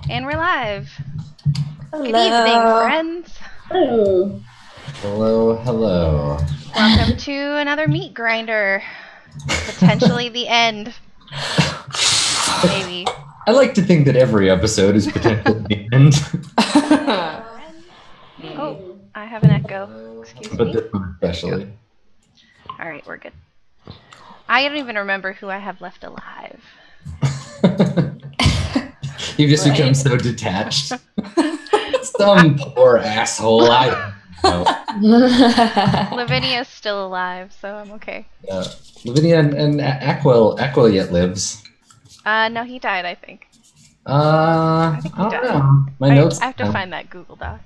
And we're live. Hello. Good evening, friends. Hello. Hello, hello. Welcome to another meat grinder. Potentially the end. Maybe. I like to think that every episode is potentially the end. Oh, I have an echo. Excuse But me. this one especially. Alright, we're good. I don't even remember who I have left alive. You've just become so detached. Some poor asshole. I don't know. Lavinia's still alive, so I'm okay. Lavinia and Aquil yet lives. No, he died, I think. I think he don't died. know. My notes. I have to find that Google Doc.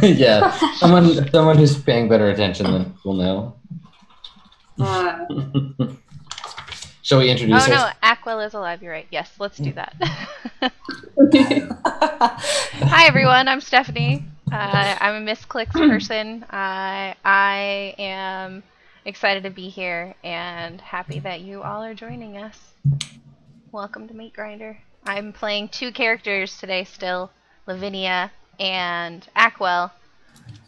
Yeah, someone who's paying better attention than will know. Shall we introduce Oh her? no, Aquil is alive, you're right. Yes, let's do that. Hi everyone, I'm Stephanie. I'm a Misscliks person. I am excited to be here and happy that you all are joining us. Welcome to Meat Grinder. I'm playing two characters today still, Lavinia and Aquil.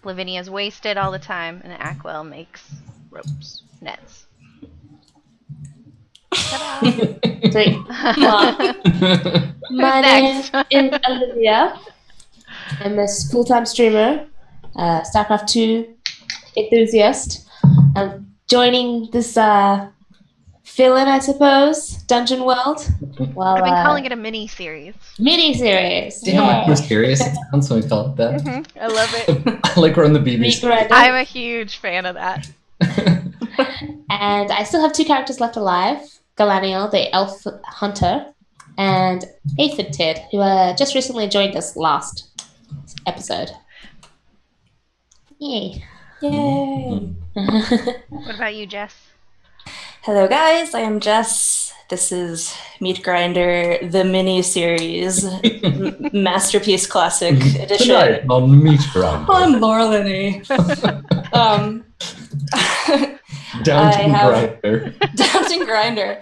Lavinia's wasted all the time and Aquil makes ropes, nets. Great. My name is Olivia. I'm a full-time streamer, StarCraft 2 enthusiast. I'm joining this fill-in, I suppose, Dungeon World. Well, I've been calling it a mini-series. Mini-series. See how much mysterious it sounds when we call it that? Mm-hmm. I love it. Like we're on the BBC. I'm a huge fan of that. And I still have two characters left alive. Galaniel, the elf hunter, and Aphid Tid, who just recently joined us last episode. Yay. Yay! What about you, Jess? Hello guys, I am Jess. This is Meat Grinder, the mini-series, Masterpiece Classic Edition. Tonight on Meat Grinder. I'm Laura Linney. Downton Grinder. Downton Grinder.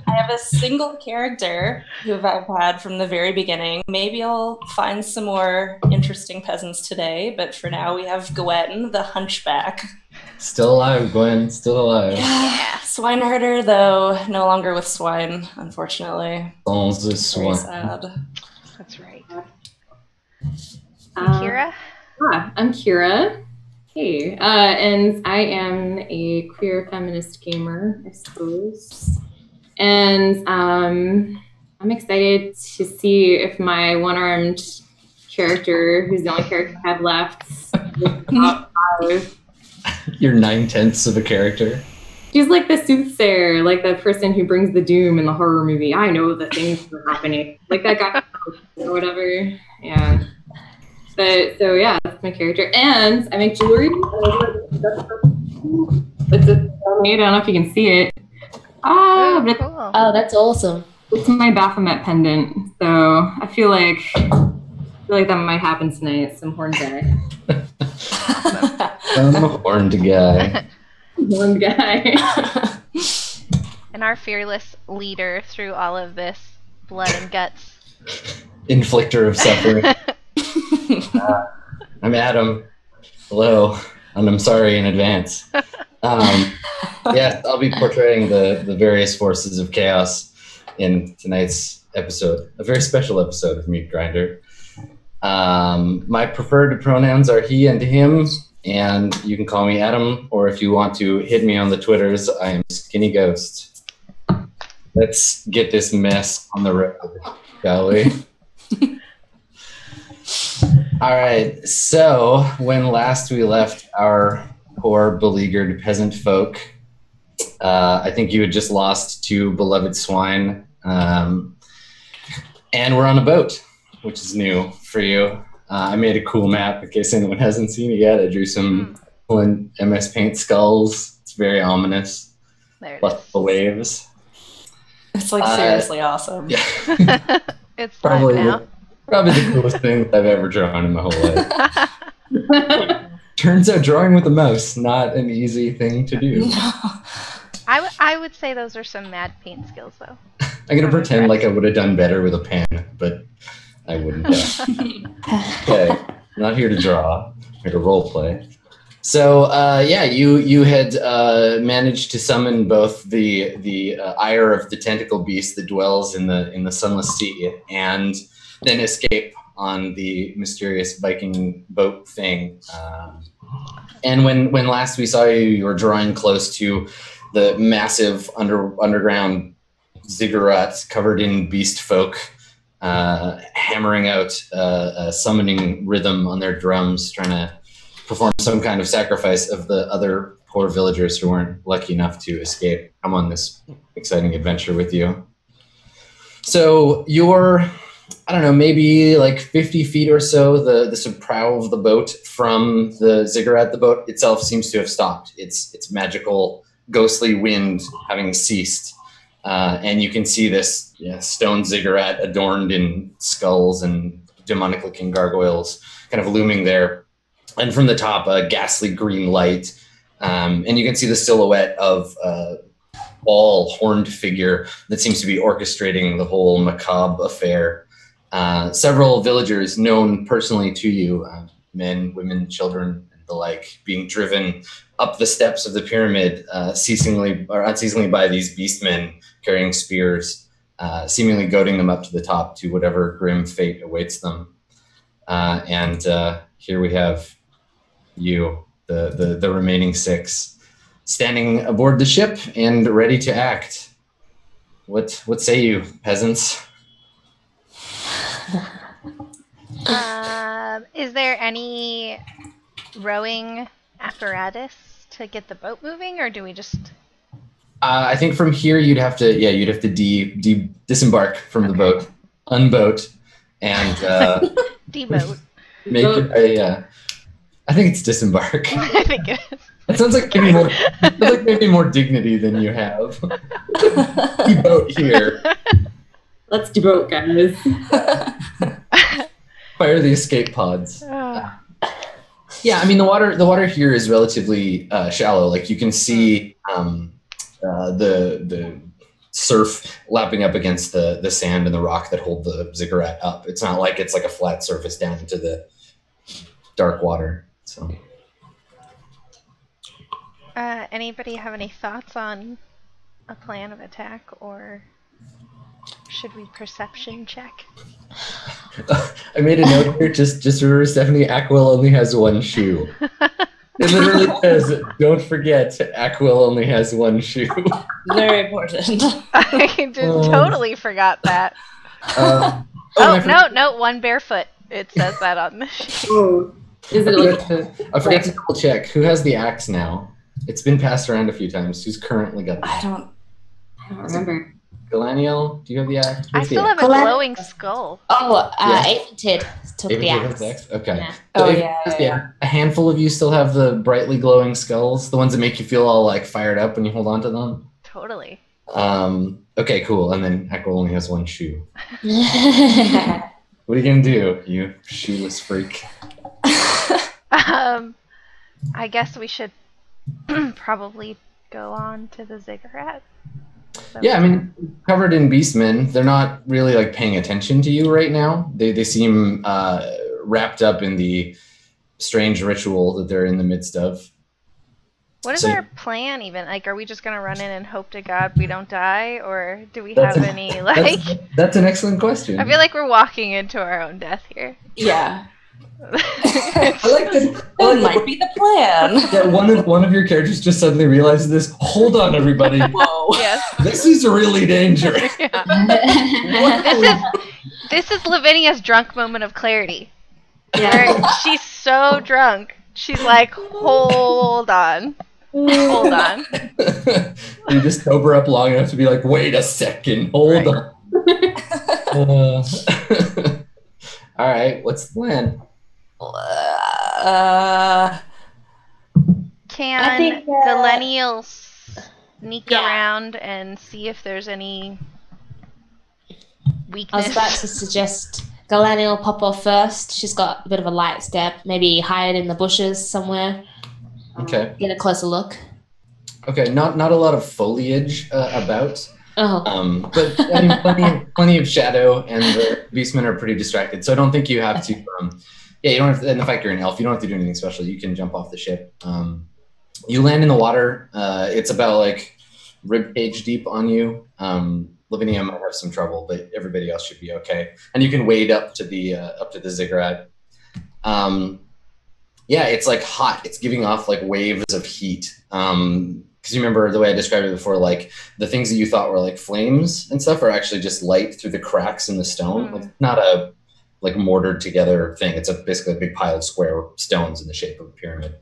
I have a single character who I've had from the very beginning. Maybe I'll find some more interesting peasants today, but for now we have Gwen, the hunchback. Still alive, Gwen. Still alive. Yeah, swineherder, though no longer with swine, unfortunately. Sans the Very swan. sad. That's right. Kira? I'm Kira. Hey, and I am a queer feminist gamer, I suppose. And I'm excited to see if my one-armed character, who's the only character I have left, is top 5. You're 9/10 of a character. She's like the soothsayer, like the person who brings the doom in the horror movie. I know the things that are happening. Like that guy or whatever. Yeah. But so yeah, that's my character. And I make jewelry. It's a I don't know if you can see it. Oh, But cool. Oh, that's awesome. it's my Baphomet pendant. So I feel like that might happen tonight. Some horn guy. I'm a horned guy. Horn guy. And our fearless leader through all of this blood and guts. Inflictor of suffering. I'm Adam. Hello. And I'm sorry in advance. Yes, I'll be portraying the various forces of chaos in tonight's episode. A very special episode of Meat Grinder. My preferred pronouns are he and him, and you can call me Adam, or if you want to hit me on the Twitters, I am Skinny Ghost. Let's get this mess on the road, shall we? All right, so when last we left our poor beleaguered peasant folk, I think you had just lost 2 beloved swine, and we're on a boat, which is new for you. I made a cool map in case anyone hasn't seen it yet. I drew some MS Paint skulls. It's very ominous. There it Plus the waves. It's like seriously awesome. Yeah. It's Probably live now. Probably the coolest thing I've ever drawn in my whole life. Turns out drawing with a mouse, not an easy thing to do. I would say those are some mad paint skills, though. I'm gonna pretend like I would have done better with a pen, but I wouldn't have. Okay, I'm not here to draw. I'm here to role play. So yeah, you had managed to summon both the ire of the tentacle beast that dwells in the sunless sea, and then escape on the mysterious Viking boat thing. And when last we saw you, you were drawing close to the massive underground ziggurat covered in beast folk, hammering out a summoning rhythm on their drums, trying to perform some kind of sacrifice of the other poor villagers who weren't lucky enough to escape. I'm on this exciting adventure with you. So you're, I don't know, maybe like 50 feet or so, the sort of prow of the boat from the ziggurat. The boat itself seems to have stopped. Its magical, ghostly wind having ceased. And you can see this stone ziggurat adorned in skulls and demonic-looking gargoyles kind of looming there. And from the top, a ghastly green light. And you can see the silhouette of a tall, horned figure that seems to be orchestrating the whole macabre affair. Several villagers known personally to you, men, women, children, and the like, being driven up the steps of the pyramid, unceasingly by these beastmen carrying spears, seemingly goading them up to the top to whatever grim fate awaits them. And here we have you, the remaining 6, standing aboard the ship and ready to act. What say you, peasants? Is there any rowing apparatus to get the boat moving, or do we just? I think from here you'd have to disembark from the boat, unboat, and deboat. Make it I think it's disembark. I think it is. It sounds like maybe more dignity than you have. Deboat here. Let's deboat, guys. Fire the escape pods. Yeah, I mean the water here is relatively shallow. Like you can see the surf lapping up against the sand and the rock that hold the ziggurat up. It's not like it's like a flat surface down into the dark water. So, anybody have any thoughts on a plan of attack, or should we perception check? I made a note here. Just remember, Stephanie, Aquil only has one shoe. It literally says, "Don't forget, Aquil only has one shoe." Very important. I just totally forgot that. No, one barefoot. It says that on the sheet. Oh, is it? I forgot to double check. Who has the axe now? It's been passed around a few times. Who's currently got the axe? I don't remember. Galaniel, do you have the axe? I still have a glowing skull. Oh, Aphantid took the axe. Okay. Yeah. So Yeah. A handful of you still have the brightly glowing skulls, the ones that make you feel all like fired up when you hold on to them. Totally. Okay, cool. And then Aquil only has one shoe. What are you gonna do, you shoeless freak? I guess we should probably go on to the ziggurat. Yeah, I mean, covered in beastmen, they're not really like paying attention to you right now. They seem wrapped up in the strange ritual that they're in the midst of. What is our plan even? Like, are we just gonna run in and hope to God we don't die, or do we have any like? That's an excellent question. I feel like we're walking into our own death here. Yeah. I like that. That might be the plan. Yeah, one of your characters just suddenly realizes this. Hold on, everybody. Whoa. Yes. This is really dangerous. Yeah. This is Lavinia's drunk moment of clarity. Yeah. Where she's so drunk, she's like, "Hold on, hold on." You just sober up long enough to be like, "Wait a second, hold on." All right, what's the plan? Can Galenial sneak around and see if there's any weakness? I was about to suggest Galani will pop off first. She's got a bit of a light step. Maybe hide in the bushes somewhere. Okay. Get a closer look. Okay, not a lot of foliage about. Oh. But I mean, plenty of shadow, and the beastmen are pretty distracted. So I don't think you have to. Yeah, you don't have to. And the fact you're an elf, you don't have to do anything special. You can jump off the ship. You land in the water. It's about like rib cage deep on you. Lavinia might have some trouble, but everybody else should be okay. And you can wade up to the ziggurat. Yeah, it's like hot. It's giving off like waves of heat. Because you remember the way I described it before, like the things that you thought were like flames and stuff are actually just light through the cracks in the stone. Like not a like mortared together thing. It's basically a big pile of square stones in the shape of a pyramid.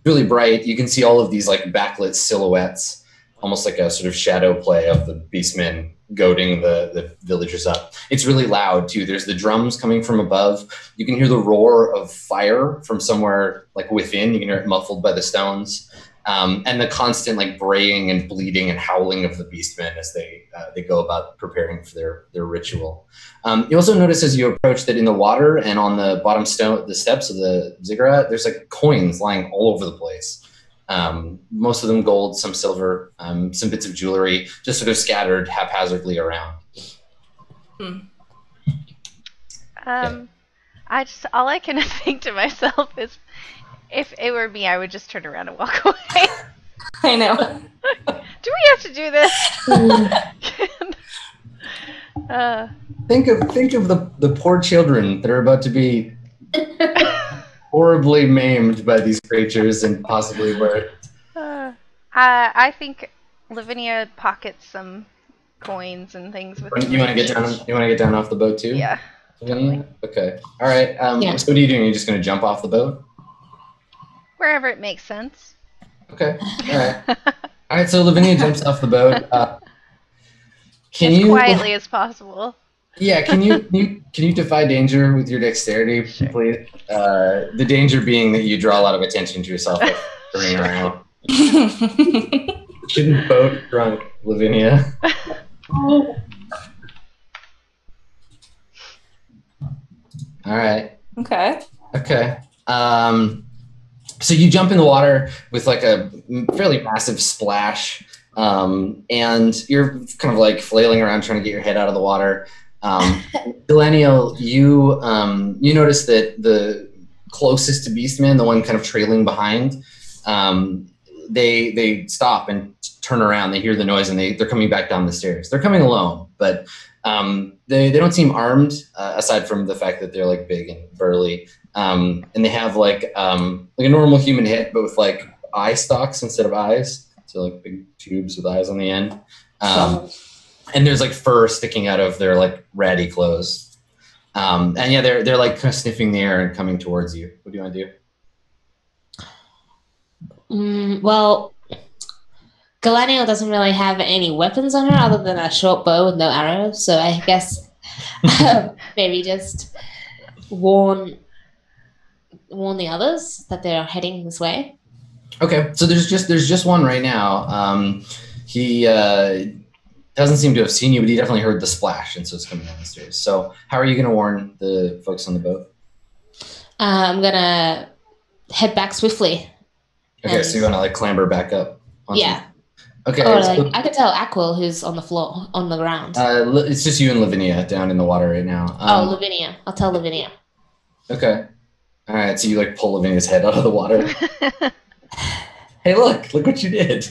Really bright. You can see all of these like backlit silhouettes, almost like a sort of shadow play of the beastmen goading the villagers up. It's really loud too. There's the drums coming from above. You can hear the roar of fire from somewhere like within. You can hear it muffled by the stones. And the constant like braying and bleeding and howling of the beastmen as they go about preparing for their ritual. You also notice as you approach that in the water and on the bottom the steps of the ziggurat, there's like coins lying all over the place. Most of them gold, some silver, some bits of jewelry, just sort of scattered haphazardly around. All I can think to myself is, if it were me, I would just turn around and walk away. I know. Do we have to do this? Think of the poor children that are about to be horribly maimed by these creatures and possibly where. I think Lavinia pockets some coins and things with. You want to get down? You want to get down off the boat too? Yeah. Totally. Okay. All right. Yeah. So what are you doing? Are you just going to jump off the boat? Wherever it makes sense. Okay. All right. All right. So Lavinia jumps off the boat. Can as you quietly as possible? Yeah. Can you defy danger with your dexterity, please? The danger being that you draw a lot of attention to yourself, like, turning around. Shouldn't boat drunk, Lavinia. All right. Okay. Okay. So you jump in the water with like a fairly massive splash, and you're kind of like flailing around trying to get your head out of the water. Delaniel, you notice that the closest to Beastman, the one kind of trailing behind, they stop and turn around. They hear the noise and they're coming back down the stairs. They're coming alone, but they don't seem armed, aside from the fact that they're like big and burly. And they have like a normal human head, but with like eye stalks instead of eyes. So like big tubes with eyes on the end. And there's like fur sticking out of their like ratty clothes. And yeah, they're like kind of sniffing the air and coming towards you. What do you want to do? Well, Galaniel doesn't really have any weapons on her other than a short bow with no arrows. So I guess maybe just warn the others that they're heading this way. Okay, so there's just one right now. He doesn't seem to have seen you, but he definitely heard the splash, and so it's coming down the stairs. So how are you going to warn the folks on the boat? I'm gonna head back swiftly. Okay, so you're gonna like clamber back up. Yeah. Okay. Or like, I could tell Aquil, who's on the floor, on the ground. It's just you and Lavinia down in the water right now. Lavinia. I'll tell Lavinia. Okay. All right, so you like pull Lavinia's head out of the water. Hey, look what you did.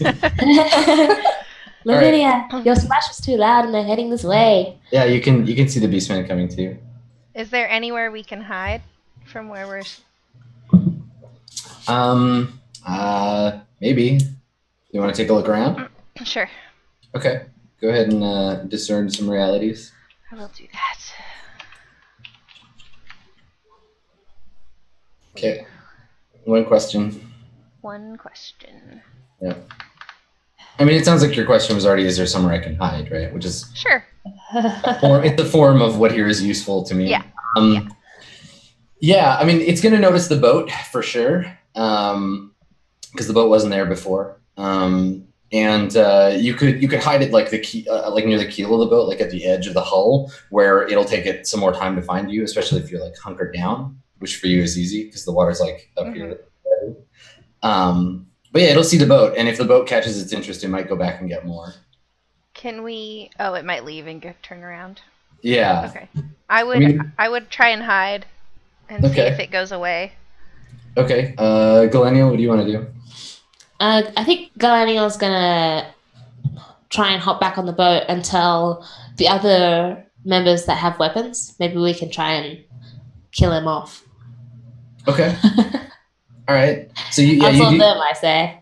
Lavinia, your splash was too loud and they're heading this way. Yeah, you can see the beastman coming to you. Is there anywhere we can hide from where we're? Maybe. You want to take a look around? Sure. Okay. Go ahead and discern some realities. I will do that. Okay. One question. Yeah. I mean, it sounds like your question was already, is there somewhere I can hide, right? Which is sure. It's the form of what here is useful to me. Yeah. Yeah, I mean, it's going to notice the boat for sure, because the boat wasn't there before. And you could hide it like like near the keel of the boat, like at the edge of the hull, where it'll take it some more time to find you, especially if you're like hunkered down, which for you is easy because the water's like up here. But yeah, it'll see the boat, and if the boat catches its interest, it might go back and get more. Can we? Oh, it might leave and turn around. Yeah. Okay. I would try and hide and see if it goes away. Okay. Galenial, what do you want to do? I think Galenial's gonna try and hop back on the boat and tell the other members that have weapons. Maybe we can try and kill him off. Okay. All right. So you them, I say.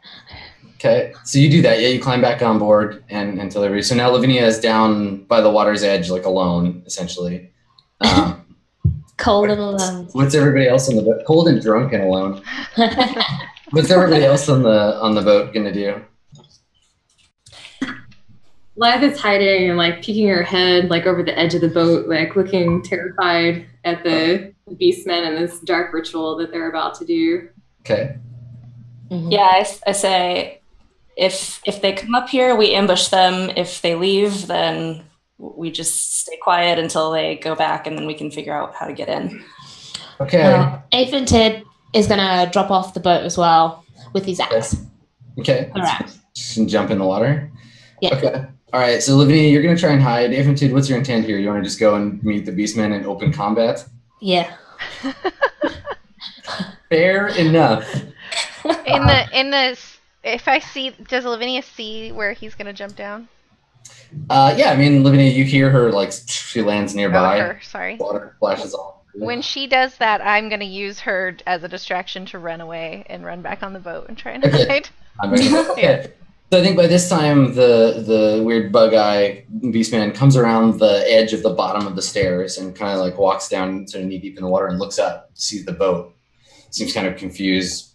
Okay. So you do that. Yeah, you climb back on board and tell everybody. So now Lavinia is down by the water's edge, like alone, essentially. Cold and alone. What's everybody else on the boat? Cold and drunk and alone. What's everybody else on the boat gonna do? Live is hiding and like peeking her head like over the edge of the boat, like looking terrified at the beastmen and this dark ritual that they're about to do. Okay. Mm-hmm. Yeah, I say if they come up here, we ambush them. If they leave, then we just stay quiet until they go back, and then we can figure out how to get in. Okay. Infiltration is gonna drop off the boat as well with his axe. Okay. Her axe. Just jump in the water. Yeah. Okay. All right. So Lavinia, you're gonna try and hide. Infiltration, what's your intent here? You want to just go and meet the beastmen in open combat? Yeah. Fair enough. If I see, does Lavinia see where he's gonna jump down? Yeah, I mean, Lavinia, you hear her, like, she lands nearby. Oh, her, sorry. Water splashes all. When she does that, I'm gonna use her as a distraction to run away and run back on the boat and try and hide. Okay. So I think by this time, the weird bug-eye beastman comes around the edge of the bottom of the stairs and kind of like walks down sort of knee-deep in the water and looks up, sees the boat. Seems kind of confused,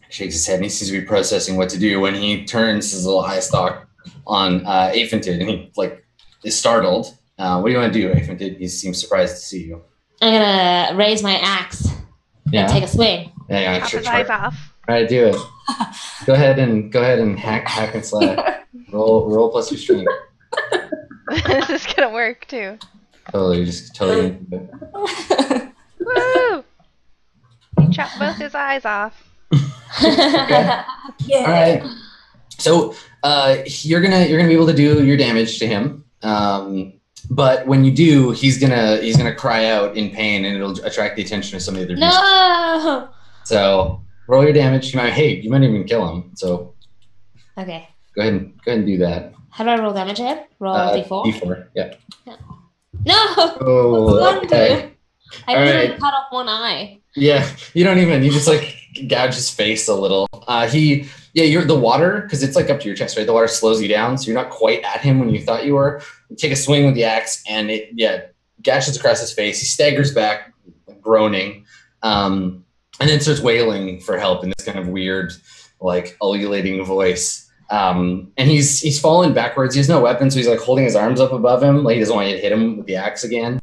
shakes his head, and he seems to be processing what to do when he turns his little eye stalk on Aphented, and he like is startled. What do you want to do, Aphented? He seems surprised to see you. I'm gonna raise my axe and take a swing. Yeah, Chop sure. his eyes off. All right, do it. Go ahead and hack and slap. roll plus your strength. This is gonna work too. Totally. Woo! You chopped both his eyes off. Okay. Yeah. All right. So you're gonna be able to do your damage to him, but when you do, he's gonna cry out in pain, and it'll attract the attention of some of the other beasts. No. So roll your damage. You might even kill him. So Okay. go ahead and do that. How do I roll damage again? Roll d4. D4. Yeah. No. Oh. Okay. I All literally right. cut off one eye. Yeah. You just like gouge his face a little. You're the water, because it's like up to your chest, right? The water slows you down, so you're not quite at him when you thought you were. You take a swing with the axe, and it gashes across his face. He staggers back, groaning, and then starts wailing for help in this kind of weird, like ululating voice. And he's fallen backwards. He has no weapon, so he's like holding his arms up above him, like he doesn't want you to hit him with the axe again.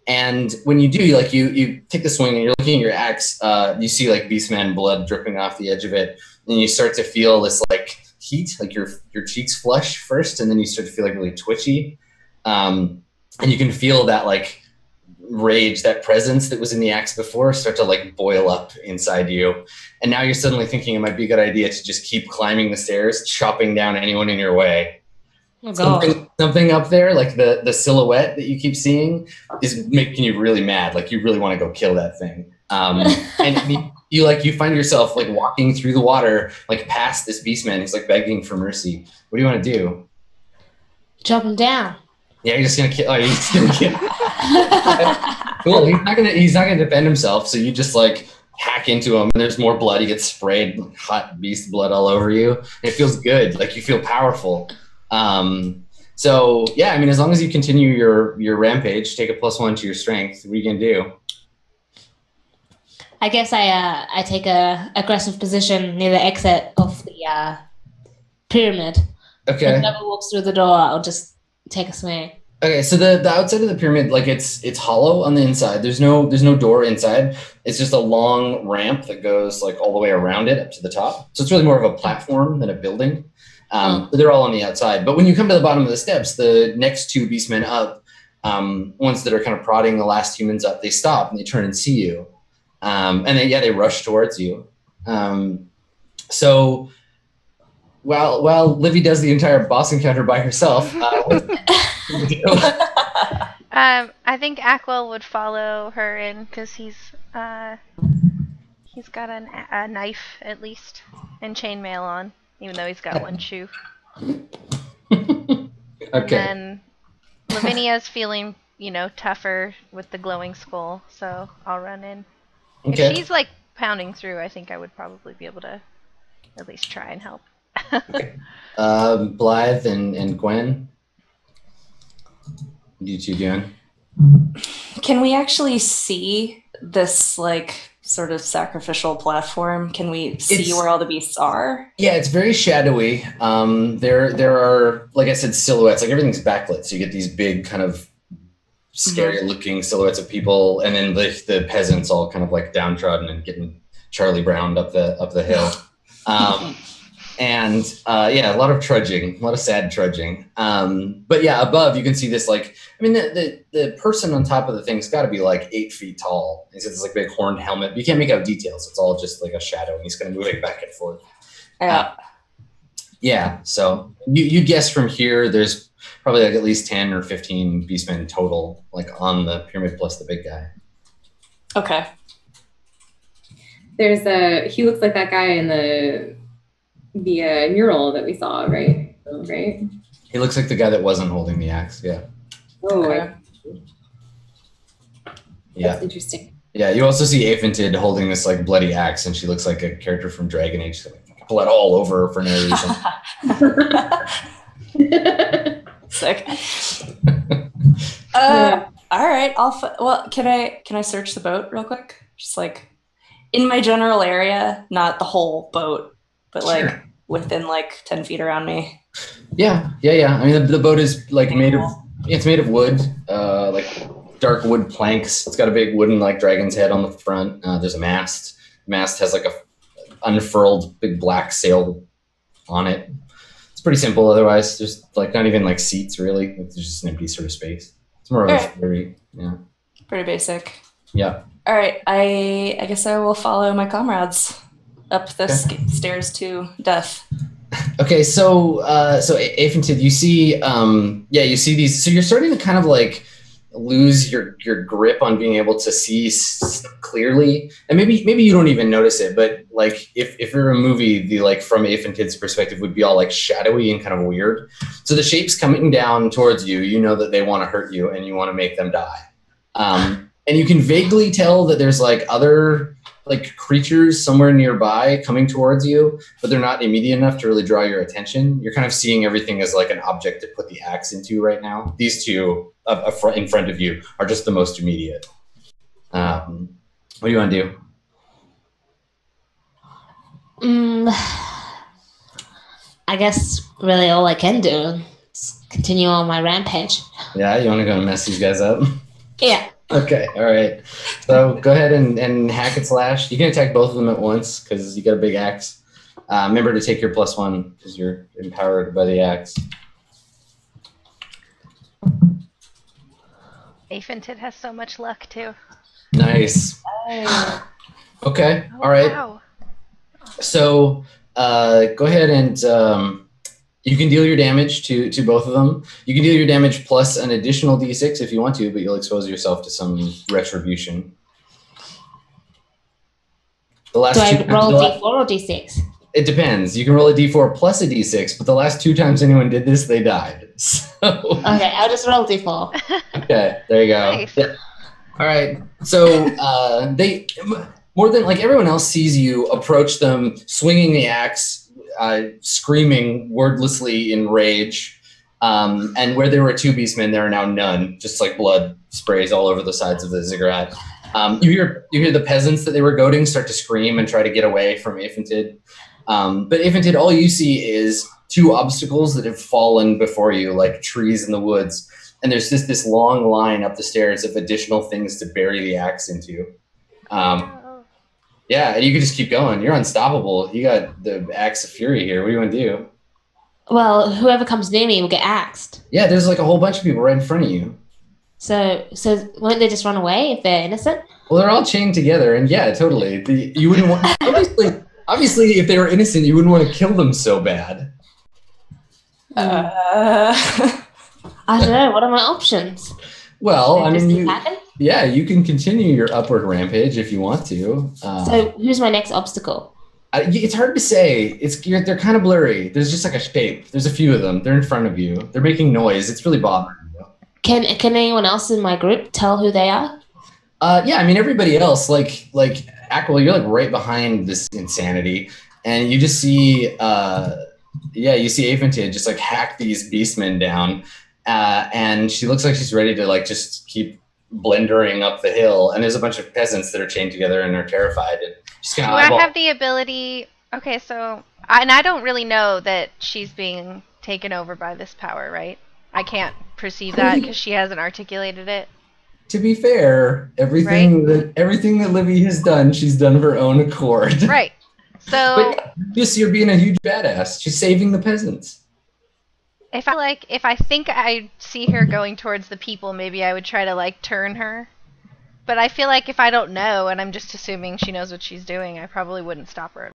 And when you do, you take the swing and you're looking at your axe, you see like beastman blood dripping off the edge of it, and you start to feel this like heat, like your cheeks flush first, and then you start to feel like really twitchy, and you can feel that like rage, that presence that was in the axe before, start to like boil up inside you, and now you're suddenly thinking it might be a good idea to just keep climbing the stairs, chopping down anyone in your way. Oh, God. Something up there, like the silhouette that you keep seeing, is making you really mad. Like you really want to go kill that thing. And you find yourself like walking through the water, like past this beastman. He's like begging for mercy. What do you want to do? Chop him down. Yeah, you're just gonna kill. Oh, you're just gonna kill. Cool. He's not gonna defend himself. So you just like hack into him, and there's more blood. He gets sprayed, hot beast blood all over you. And it feels good. Like you feel powerful. So yeah, I mean, as long as you continue your rampage, take a +1 to your strength. What are you gonna do? I guess I take a aggressive position near the exit of the pyramid. Okay. If whoever walks through the door, I'll just take a swing. Okay, so the outside of the pyramid, like it's hollow on the inside. There's no door inside. It's just a long ramp that goes like all the way around it up to the top. So it's really more of a platform than a building. But they're all on the outside. But when you come to the bottom of the steps, the next two beastmen up, ones that are kind of prodding the last humans up, they stop and they turn and see you. And they rush towards you. So while Livy does the entire boss encounter by herself, what do you do? I think Aquil would follow her in because he's got a knife at least and chainmail on, even though he's got one shoe. Okay. And then Lavinia's feeling, tougher with the glowing skull, so I'll run in. Okay. If she's like pounding through, I think I would probably be able to at least try and help. Okay. Blythe and Gwen, what are you two doing? Can we actually see this sort of sacrificial platform? Can we see where all the beasts are? Yeah, it's very shadowy. There are, like I said, silhouettes. Like everything's backlit, so you get these big kind of scary-looking silhouettes of people, and then the peasants all kind of like downtrodden and getting Charlie Browned up the hill. And a lot of trudging, a lot of sad trudging. But yeah, above you can see this the person on top of the thing's got to be like 8 feet tall. He's got this like big horned helmet. But you can't make out details. It's all just like a shadow, and he's kind of moving back and forth. So you guess from here, there's probably like at least 10 or 15 beastmen total, like on the pyramid plus the big guy. Okay. He looks like that guy in the mural that we saw, right? Right? He looks like the guy that wasn't holding the axe, yeah. Oh, Okay. Yeah. That's interesting. Yeah, you also see Aphantid holding this like bloody axe, and she looks like a character from Dragon Age. So, like, blood all over her for no reason. Sick. All right. Can I search the boat real quick? Just like in my general area, not the whole boat, but like Sure. within like 10 feet around me. Yeah. I mean, the boat is like made of wood, like dark wood planks. It's got a big wooden like dragon's head on the front. There's a mast. The mast has like a unfurled big black sail on it. It's pretty simple. Otherwise, there's like not even like seats really. It's just an empty sort of space. It's more of a ferry. Yeah. Pretty basic. Yeah. All right. I guess I will follow my comrades up the stairs to death. Okay, so Aphantid, you see these. So you're starting to kind of like lose your grip on being able to see clearly, and maybe you don't even notice it. But like if you're a movie, the like from Aphantid's perspective would be all like shadowy and kind of weird. So the shapes coming down towards you, you know that they want to hurt you and you want to make them die. And you can vaguely tell that there's like other like creatures somewhere nearby coming towards you, but they're not immediate enough to really draw your attention. You're kind of seeing everything as like an object to put the axe into right now. These two in front of you are just the most immediate. What do you want to do? I guess really all I can do is continue on my rampage. Yeah, you want to go and mess these guys up? Yeah. Okay, all right. So go ahead and hack and slash. You can attack both of them at once because you got a big axe. Remember to take your +1 because you're empowered by the axe. Aphantid has so much luck too. Nice. Okay, all right. Wow. So go ahead and you can deal your damage to both of them. You can deal your damage plus an additional d6 if you want to, but you'll expose yourself to some retribution. The last Do I roll d4 or d6? It depends. You can roll a d4 plus a d6, but the last 2 times anyone did this, they died. So. Okay, I'll just roll d4. Okay, there you go. Nice. Yeah. All right. So they, more than like everyone else, sees you approach them, swinging the axe, screaming wordlessly in rage. And where there were 2 beastmen, there are now none. Just like blood sprays all over the sides of the ziggurat. You hear the peasants that they were goading start to scream and try to get away from Aphantid. But Aphantid, all you see is 2 obstacles that have fallen before you, like trees in the woods. And there's just this long line up the stairs of additional things to bury the axe into. Yeah, and you can just keep going. You're unstoppable. You got the axe of fury here. What do you want to do? Well, whoever comes near me will get axed. Yeah, there's like a whole bunch of people right in front of you. So won't they just run away if they're innocent? Well, they're all chained together, and yeah, totally. You wouldn't want Obviously, if they were innocent, you wouldn't want to kill them so bad. I don't know. What are my options? Well, I mean, you can continue your upward rampage if you want to. So who's my next obstacle? It's hard to say. They're kind of blurry. There's just like a shape. There's a few of them. They're in front of you. They're making noise. It's really bothering you. Can anyone else in my group tell who they are? Yeah, I mean, everybody else, like Aquil, you're like right behind this insanity, and you just see, you see Aventid just like hack these beastmen down, and she looks like she's ready to like just keep blendering up the hill, and there's a bunch of peasants that are chained together and are terrified, and she's kind of. Do I have the ability? Okay, so I don't really know that she's being taken over by this power, right? I can't perceive that because she hasn't articulated it. To be fair, everything that Livy has done, she's done of her own accord. Right. So but you see her being a huge badass. She's saving the peasants. If I think I see her going towards the people, maybe I would try to like turn her. But I feel like if I don't know and I'm just assuming she knows what she's doing, I probably wouldn't stop her.